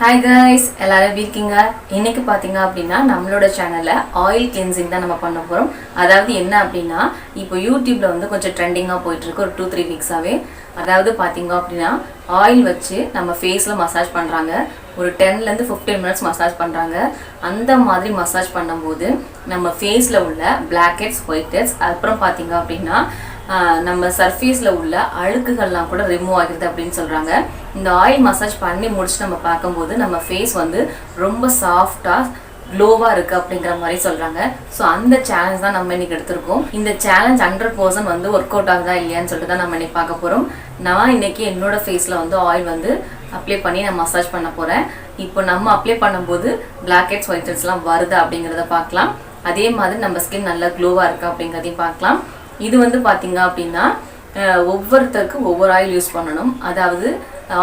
Hi guys, எல்லாரும் எப்படி இருக்கீங்க? இன்னைக்கு பார்த்தீங்க அப்படின்னா நம்மளோட சேனலில் ஆயில் கிளென்சிங் தான் நம்ம பண்ண போகிறோம். அதாவது என்ன அப்படின்னா, இப்போ யூடியூப்பில் வந்து கொஞ்சம் ட்ரெண்டிங்காக போயிட்டுருக்கு ஒரு 2-3 வீக்ஸாகவே. அதாவது பார்த்தீங்க அப்படின்னா ஆயில் வச்சு நம்ம ஃபேஸில் மசாஜ் பண்ணுறாங்க. ஒரு 10லேருந்து 15 மினிட்ஸ் மசாஜ் பண்ணுறாங்க. அந்த மாதிரி மசாஜ் பண்ணும்போது நம்ம ஃபேஸில் உள்ள பிளாக்ஹெட்ஸ், ஒயிட்ஹெட்ஸ், அப்புறம் பார்த்தீங்க அப்படின்னா நம்ம சர்ஃபேஸில் உள்ள அழுக்குகள்லாம் கூட ரிமூவ் ஆகிடுது அப்படின்னு சொல்கிறாங்க. இந்த ஆயில் மசாஜ் பண்ணி முடிச்சு நம்ம பார்க்கும்போது நம்ம ஃபேஸ் வந்து ரொம்ப சாஃப்டாக க்ளோவாக இருக்குது அப்படிங்கிற மாதிரி சொல்கிறாங்க. ஸோ அந்த சேலஞ்ச் தான் நம்ம இன்னைக்கு எடுத்திருக்கோம். இந்த சேலஞ்ச் 100% வந்து ஒர்க் அவுட் ஆகுதா இல்லையான்னு சொல்லிட்டு தான் நம்ம இன்னைக்கு பார்க்க போகிறோம். நான் இன்னைக்கு என்னோட ஃபேஸில் வந்து ஆயில் வந்து அப்ளை பண்ணி நான் மசாஜ் பண்ண போகிறேன். இப்போ நம்ம அப்ளை பண்ணும்போது பிளாக்ஹெட்ஸ், ஒயிட்ஹெட்ஸ்லாம் வருதா அப்படிங்கிறத பார்க்கலாம். அதே மாதிரி நம்ம ஸ்கின் நல்லா க்ளோவாக இருக்கா அப்படிங்கிறதையும் பார்க்கலாம். இது வந்து பார்த்தீங்க அப்படின்னா ஒவ்வொருத்தருக்கும் ஒவ்வொரு ஆயில் யூஸ் பண்ணணும். அதாவது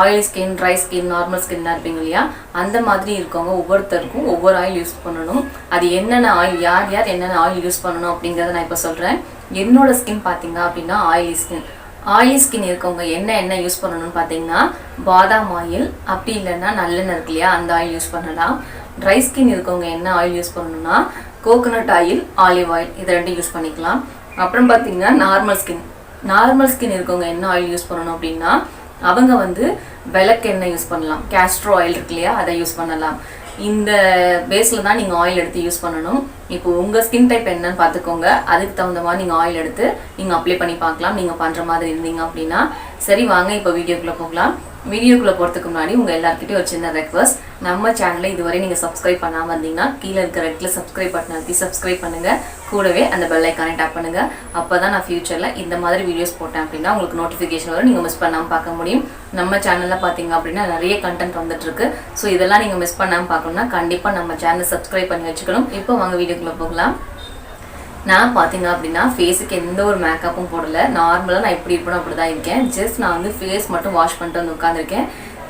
oil skin, dry skin, normal ஸ்கின்னாக இருப்பீங்க இல்லையா, அந்த மாதிரி இருக்கவங்க ஒவ்வொருத்தருக்கும் ஒவ்வொரு ஆயில் யூஸ் பண்ணணும். அது என்னென்ன ஆயில், யார் யார் என்னென்ன ஆயில் யூஸ் பண்ணணும் அப்படிங்கிறத நான் இப்போ சொல்கிறேன். என்னோட ஸ்கின் பார்த்தீங்க அப்படின்னா ஆயிலி ஸ்கின் இருக்கவங்க என்ன யூஸ் பண்ணணும்னு பார்த்தீங்கன்னா பாதாம் ஆயில், அப்படி இல்லைன்னா நல்லெண்ணெய் இருக்கு இல்லையா, அந்த ஆயில் யூஸ் பண்ணலாம். ட்ரை ஸ்கின் இருக்கவங்க என்ன ஆயில் யூஸ் பண்ணணும்னா கோகோனட் ஆயில், ஆலிவ் ஆயில், இதை ரெண்டும் யூஸ் பண்ணிக்கலாம். அப்புறம் பார்த்தீங்கன்னா நார்மல் ஸ்கின் இருக்கவங்க என்ன ஆயில் யூஸ் பண்ணணும் அப்படின்னா அவங்க வந்து விளக்கெண்ணெய் யூஸ் பண்ணலாம். கேஸ்ட்ரோ ஆயில் இருக்கு இல்லையா, அதை யூஸ் பண்ணலாம். இந்த பேஸில் தான் நீங்கள் ஆயில் எடுத்து யூஸ் பண்ணணும். இப்போ உங்கள் ஸ்கின் டைப் என்னன்னு பார்த்துக்கோங்க. அதுக்கு தகுந்த மாதிரி நீங்கள் ஆயில் எடுத்து நீங்கள் அப்ளை பண்ணி பார்க்கலாம், நீங்கள் பண்ணுற மாதிரி இருந்தீங்க அப்படின்னா. சரி, வாங்க இப்போ வீடியோக்குள்ளே போகலாம். வீடியோக்குள்ளே போகிறதுக்கு முன்னாடி உங்கள் எல்லாருக்கிட்டையும் ஒரு சின்ன ரெக்வஸ்ட். நம்ம சேனலை இதுவரை நீங்கள் சப்ஸ்கிரைப் பண்ணாமல் இருந்தீங்கன்னா கீழே இருக்க ரெட்டில் சப்ஸ்கிரைப் பட்டன் அழுத்தி சப்ஸ்கிரைப் பண்ணுங்கள். கூடவே அந்த பெல் ஐக்கானை டேப் பண்ணுங்கள். அப்போ தான் நான் ஃபியூச்சரில் இந்த மாதிரி வீடியோஸ் போட்டேன் அப்படின்னா உங்களுக்கு நோட்டிஃபிகேஷன் வரும், நீங்கள் மிஸ் பண்ணாமல் பார்க்க முடியும். நம்ம சேனலில் பார்த்தீங்க அப்படின்னா நிறைய கண்டென்ட் வந்துட்டுருக்கு. ஸோ இதெல்லாம் நீங்கள் மிஸ் பண்ணாமல் பார்க்கணும்னா கண்டிப்பாக நம்ம சேனலை சப்ஸ்கிரைப் பண்ணி வச்சுக்கணும். இப்போ வாங்க வீடியோக்குள்ளே போகலாம். நான் பார்த்தீங்க அப்படின்னா ஃபேஸுக்கு எந்த ஒரு மேக்கப்பும் போடலை. நார்மலாக நான் எப்படி இருப்பேனோ அப்படி தான் இருக்கேன். ஜஸ்ட் நான் வந்து ஃபேஸ் மட்டும் வாஷ் பண்ணிட்டு வந்து உட்காந்துருக்கேன்.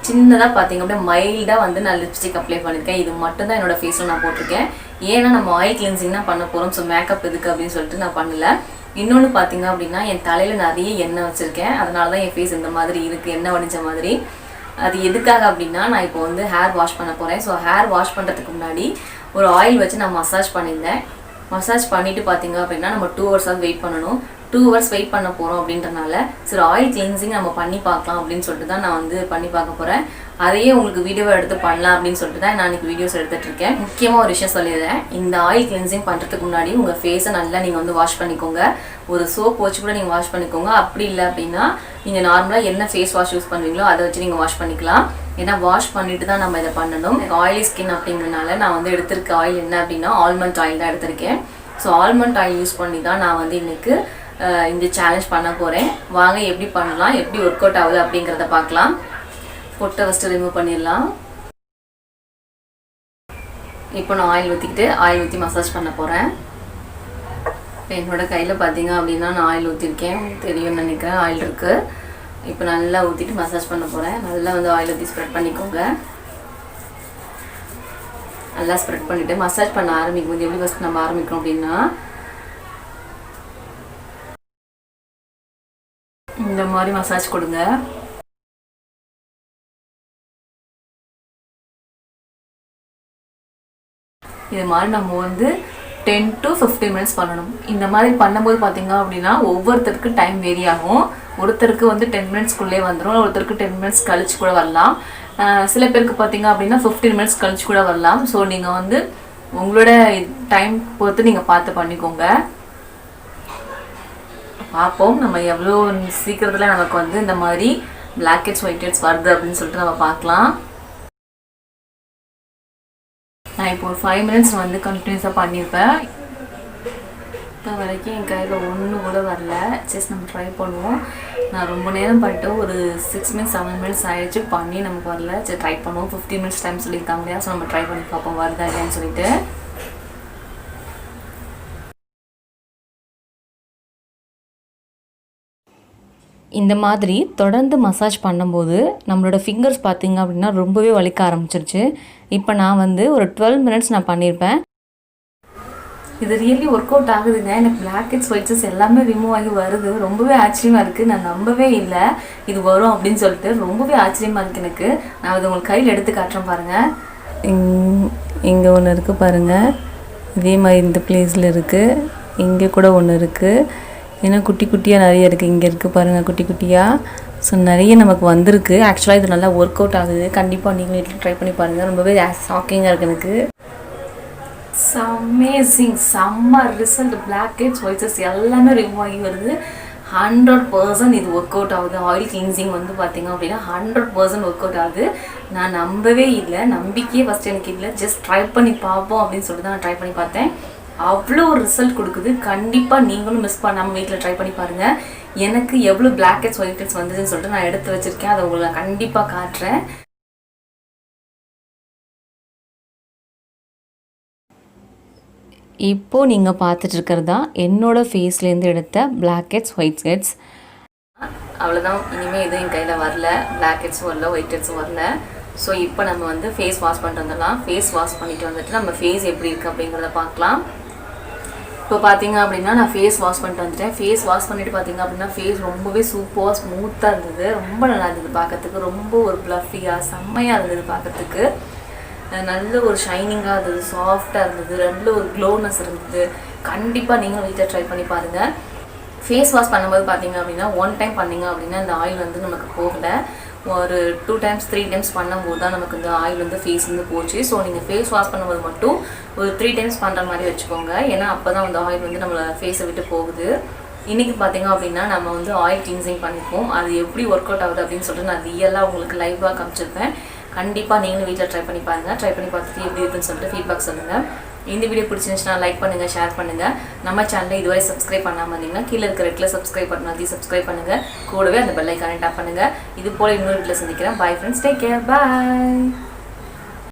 சின்னதாக பார்த்தீங்க அப்படின்னா மைல்டாக வந்து நான் லிப்ஸ்டிக் அப்ளை பண்ணியிருக்கேன். இது மட்டும் தான் என்னோடய ஃபேஸில் நான் போட்டிருக்கேன். ஏன்னா நம்ம ஆயில் கிளென்சிங் தான் பண்ண போகிறோம். ஸோ மேக்கப் எதுக்கு அப்படின்னு சொல்லிட்டு நான் பண்ணலை. இன்னொன்று பார்த்தீங்க அப்படின்னா என் தலையில் நிறைய எண்ணெய் வச்சுருக்கேன். அதனால தான் என் ஃபேஸ் இந்த மாதிரி இருக்குது, எண்ணெய் வடிஞ்ச மாதிரி. அது எதுக்காக அப்படின்னா நான் இப்போ வந்து ஹேர் வாஷ் பண்ண போகிறேன். ஸோ ஹேர் வாஷ் பண்ணுறதுக்கு முன்னாடி ஒரு ஆயில் வச்சு நான் மசாஜ் பண்ணியிருந்தேன். மசாஜ் பண்ணிவிட்டு பார்த்தீங்க அப்படின்னா நம்ம 2 hours வெயிட் பண்ணணும். 2 hours வெயிட் பண்ண போகிறோம் அப்படின்றனால சரி ஆயில் கிளென்சிங் நம்ம பண்ணி பார்க்கலாம் அப்படின்னு சொல்லிட்டு தான் நான் வந்து பண்ணி பார்க்க போகிறேன். அதையே உங்களுக்கு வீடியோவை எடுத்து பண்ணலாம் அப்படின்னு சொல்லிட்டு தான் நான் இன்றைக்கி வீடியோஸ் எடுத்துகிட்டு இருக்கேன். முக்கியமாக ஒரு விஷயம் சொல்லிடுறேன். இந்த ஆயில் கிளென்சிங் பண்ணுறதுக்கு முன்னாடி உங்கள் ஃபேஸை நல்லா நீங்கள் வந்து வாஷ் பண்ணிக்கோங்க. ஒரு சோப் வச்சு கூட நீங்கள் வாஷ் பண்ணிக்கோங்க. அப்படி இல்லை அப்படின்னா நீங்கள் நார்மலாக என்ன ஃபேஸ் வாஷ் யூஸ் பண்ணுவீங்களோ அதை வச்சு நீங்கள் வாஷ் பண்ணிக்கலாம். ஏன்னா வாஷ் பண்ணிட்டு தான் நம்ம இதை பண்ணணும். எனக்கு ஆயிலி ஸ்கின் அப்படிங்கிறனால நான் வந்து எடுத்திருக்க ஆயில் என்ன அப்படின்னா ஆல்மண்ட் ஆயில் தான் எடுத்திருக்கேன். ஸோ ஆல்மண்ட் ஆயில் யூஸ் பண்ணி தான் நான் வந்து இன்னைக்கு இந்த சேலஞ்ச் பண்ண போகிறேன். வாங்க எப்படி பண்ணலாம், எப்படி ஒர்க் அவுட் ஆகுது அப்படிங்கிறத பார்க்கலாம். பொட்டை ஃபஸ்ட்டு ரிமூவ் பண்ணிடலாம். இப்போ நான் ஆயில் ஊற்றி மசாஜ் பண்ண போகிறேன். இப்போ என்னோடய கையில் பார்த்தீங்க அப்படின்னா நான் ஆயில் ஊற்றிருக்கேன், தெரியும்னு நினைக்கிறேன். ஆயில் இருக்குது. இப்போ நல்லா ஊற்றிட்டு மசாஜ் பண்ண போகிறேன். நல்லா வந்து ஆயில் ஊற்றி ஸ்ப்ரெட் பண்ணிக்கோங்க. நல்லா ஸ்ப்ரெட் பண்ணிவிட்டு மசாஜ் பண்ண ஆரம்பிக்கும் போது எப்படி ஃபஸ்ட் நம்ம ஆரம்பிக்கிறோம் அப்படின்னா இந்த மாதிரி மசாஜ் கொடுங்க. இது மாதிரி நம்ம வந்து 10 to 15 மினிட்ஸ் பண்ணணும். இந்த மாதிரி பண்ணும்போது பார்த்தீங்க அப்படின்னா ஒவ்வொருத்தருக்கு டைம் வேரி ஆகும். ஒருத்தருக்கு வந்து 10 மினிட்ஸ்க்குள்ளே வந்துடும், ஒருத்தருக்கு 10 மினிட்ஸ் கழிச்சு கூட வரலாம். சில பேருக்கு பார்த்தீங்க அப்படின்னா 15 மினிட்ஸ் கழிச்சு கூட வரலாம். ஸோ நீங்கள் வந்து உங்களோட டைம் பொறுத்து நீங்கள் பார்த்து பண்ணிக்கோங்க. பார்ப்போம் நம்ம எவ்வளோ சீக்கிரத்தில் நமக்கு வந்து இந்த மாதிரி பிளாக்ஹெட்ஸ், ஒயிட்ஹெட்ஸ் வருது அப்படின்னு சொல்லிட்டு நம்ம பார்க்கலாம். நான் இப்போ ஒரு 5 மினிட்ஸ் வந்து கண்டினியூஸாக பண்ணியிருப்பேன். இப்போ வரைக்கும் என் கையில் ஒன்று கூட வரல. ஜஸ்ட் நம்ம ட்ரை பண்ணுவோம். நான் ரொம்ப நேரம் பண்ணிட்டு ஒரு 6 மினிட்ஸ் 7 மினிட்ஸ் ஆகிடுச்சு பண்ணி நமக்கு வரல. சரி ட்ரை பண்ணுவோம். 15 மினிட்ஸ் டைம் சொல்லியிருக்காங்க இல்லையா, ஸோ நம்ம ட்ரை பண்ணி பார்ப்போம் வருதா இல்லையான்னு சொல்லிட்டு. இந்த மாதிரி தொடர்ந்து மசாஜ் பண்ணும்போது நம்மளோட ஃபிங்கர்ஸ் பார்த்தீங்க அப்படின்னா ரொம்பவே வலிக்க ஆரம்பிச்சிருச்சு. இப்போ நான் வந்து ஒரு 12 மினிட்ஸ் நான் பண்ணியிருப்பேன். இது ரியலி ஒர்க் அவுட் ஆகுதுங்க. எனக்கு பிளாக் ஹெட்ஸ் ஒயிட் ஹெட்ஸ் எல்லாமே ரிமூவ் ஆகி வருது. ரொம்பவே ஆச்சரியமாக இருக்குது. நான் நம்பவே இல்லை இது வரும் அப்படின்னு சொல்லிட்டு. ரொம்பவே ஆச்சரியமாக இருக்குது எனக்கு. நான் அது உங்களுக்கு கையில் எடுத்து காட்டுறேன் பாருங்கள். இங்கே ஒன்று இருக்குது பாருங்கள். இதே மாதிரி இந்த பிளேஸில் இருக்குது. இங்கே கூட ஒன்று இருக்குது. இன்னும் குட்டி குட்டியாக நிறைய இருக்குது. இங்கே இருக்குது பாருங்கள் குட்டி குட்டியாக. ஸோ நிறைய நமக்கு வந்திருக்கு. ஆக்சுவலாக இது நல்லா ஒர்க் அவுட் ஆகுது. கண்டிப்பாக நீங்கள் வீட்டில் ட்ரை பண்ணி பாருங்கள். ரொம்பவே ஷாக்கிங்காக இருக்குது எனக்கு. அமேசிங், செம்ம result. Black heads white heads எல்லாமே ரிமூவ் ஆகி வருது. 100% இது ஒர்க் அவுட் ஆகுது. ஆயில் கிளீன்சிங் வந்து பார்த்தீங்க அப்படின்னா 100% ஒர்க் அவுட் ஆகுது. நான் நம்பவே இல்லை, நம்பிக்கையே ஃபஸ்ட் எனக்கு இல்லை. ஜஸ்ட் ட்ரை பண்ணி பார்ப்போம் அப்படின்னு சொல்லிட்டு தான் நான் ட்ரை பண்ணி பார்த்தேன். அவ்வளோ ஒரு ரிசல்ட் கொடுக்குது. கண்டிப்பாக நீங்களும் மிஸ் பண்ணாமல் வீட்டில் ட்ரை பண்ணி பாருங்கள். எனக்கு எவ்வளோ பிளாக் ஹெட்ஸ் ஒயிட் ஹெட்ஸ் வந்ததுன்னு சொல்லிட்டு நான் எடுத்து வச்சுருக்கேன். அதை உங்களுக்கு நான் கண்டிப்பாக காட்டுறேன். இப்போது நீங்கள் பார்த்துட்டு இருக்கிறது தான் என்னோடய ஃபேஸ்லேருந்து எடுத்த பிளாக் ஹெட்ஸ் ஒயிட் ஹெட்ஸ். அவ்வளோதான். இனிமேல் எதுவும் என் கையில் வரல. பிளாக் ஹெட்ஸும் வரல, ஒயிட் ஹெட்ஸும் வரல. ஸோ இப்போ நம்ம வந்து ஃபேஸ் வாஷ் பண்ணிட்டு வந்துடலாம். ஃபேஸ் வாஷ் பண்ணிட்டு வந்துட்டு நம்ம ஃபேஸ் எப்படி இருக்குது அப்படிங்கிறத பார்க்கலாம். இப்போ பார்த்தீங்க அப்படின்னா நான் ஃபேஸ் வாஷ் பண்ணிட்டு வந்துட்டேன். ஃபேஸ் வாஷ் பண்ணிவிட்டு பார்த்தீங்க அப்படின்னா ஃபேஸ் ரொம்பவே சூப்பராக ஸ்மூத்தாக இருந்தது. ரொம்ப நல்லா இருந்தது பார்க்கறதுக்கு. ரொம்ப ஒரு ப்ளஃபியாக செம்மையாக இருந்தது பார்க்கறதுக்கு. நல்ல ஒரு ஷைனிங்காக இருந்தது, சாஃப்டாக இருந்தது, நல்ல ஒரு க்ளோனஸ் இருந்தது. கண்டிப்பாக நீங்களும் வீட்டில் ட்ரை பண்ணி பாருங்கள். ஃபேஸ் வாஷ் பண்ணும்போது பார்த்தீங்க அப்படின்னா 1 டைம் பண்ணிங்க அப்படின்னா இந்த ஆயில் வந்து நமக்கு போகலை. ஒரு 2 டைம்ஸ் 3 டைம்ஸ் பண்ணும்போது தான் நமக்கு இந்த ஆயில் வந்து ஃபேஸ்லேருந்து போச்சு. ஸோ நீங்கள் ஃபேஸ் வாஷ் பண்ணும்போது மட்டும் ஒரு 3 டைம்ஸ் பண்ணுற மாதிரி வச்சுக்கோங்க. ஏன்னா அப்போ தான் அந்த ஆயில் வந்து நம்மளை ஃபேஸை விட்டு போகுது. இன்றைக்கி பார்த்தீங்க அப்படின்னா நம்ம வந்து ஆயில் கிளீன்சிங் பண்ணிப்போம். அது எப்படி ஒர்க் அவுட் ஆகுது அப்படின்னு சொல்லிட்டு நான் ரியலாக உங்களுக்கு லைவாக காமிச்சிருப்பேன். கண்டிப்பாக நீங்களும் வீட்டில் ட்ரை பண்ணி பாருங்கள். ட்ரை பண்ணி பார்த்துட்டு எப்படி இருக்குன்னு சொல்லிட்டு ஃபீட்பேக் சொல்லுங்கள். இந்த வீடியோ பிடிச்சிருந்துச்சுன்னா லைக் பண்ணுங்கள், ஷேர் பண்ணுங்கள். நம்ம சேனலை இதுவரை சப்ஸ்கிரைப் பண்ணாமல் இருந்தீங்கன்னா கீழே இருக்கிற ரெட்டில் சப்ஸ்கிரைப் பண்ணி சப்ஸ்கிரைப் பண்ணுங்கள். கூடவே அந்த பெல் ஐக்கானை டாப் பண்ணுங்கள். இது போல் இன்னொரு வீட்டில் சந்திக்கிறேன். பை ஃப்ரெண்ட்ஸ், டேக் கேர், பாய்.